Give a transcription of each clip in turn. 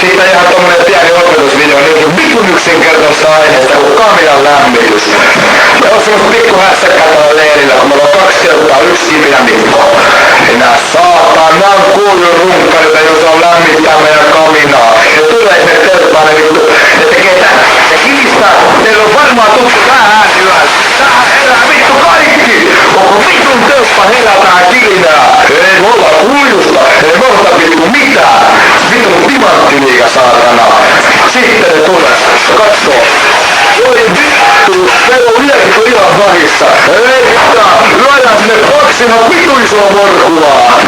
Siitä ihan tommonen pieni opetusvideo niin vitun yksinkertaisesta aineesta kuin kaminan lämmitys. Me on semmoista pikku hässäkkää tuolla leirillä, kun meillä on 2 telttaa, 1 kipinä Mikko. Ja nää saatanan kuulun runkkarit, jos on lämmittää meidän kaminaa. Ja tulee sinne telttaan, ne tekee tää. Se kilistää. Teillä on varmaan tuttu tää ääni yöllä. Tähän herää vittu kaikki! Koko vitun teltta herätään kilinää. Ei me olla kuilusta, ei me olla vittu mitään. Vitun timanttiliiga saatana. Sitten ne tulee. Katsoo. Voi vittu, meillä on yleensä ihan vahissa. Ei mitään, lyödään sinne 2 vittu isoa morkulaa.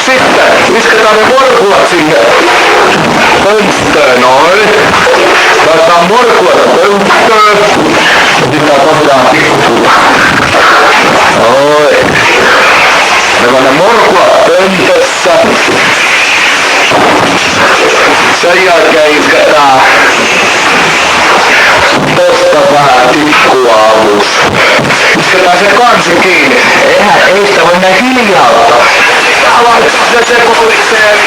Sitten isketään ne morkulat sinne pönttöön, noin. Laitetaan morkulat pönttöön. Otetaan tosiaan pikkuputa. Noin. Ne on ne morkulat pöntössä. Sen jälkeen isketään tosta vähän tikkuaavus. Isketään se kansi kiinni. Ei sitä voi näin hiljaa ottaa. Tää laittaa se polikseen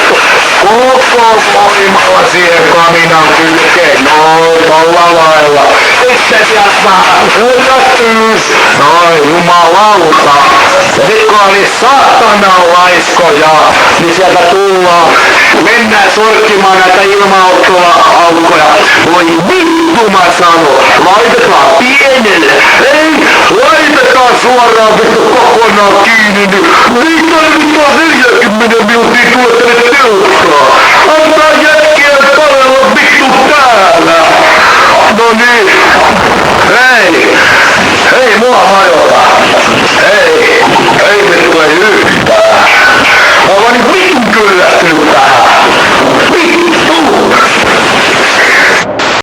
koko voimalla siihen kaminan kylkeen. Noin, tolla lailla. Sitten sieltä vähän yllätys. Noin, jumalauta. Ja sit kun oli saatanan laiskoja, niin sieltä tullaan. Mennään sorkkimaan näitä ilma-aukkoja. Voi vittu mä sanon. Laitetaan pienelle. Ei, laitetaan suoraan vittu kokonaan kiinni. Niin ei tarvittaa 40 minuuttia tulla tänne telttaan.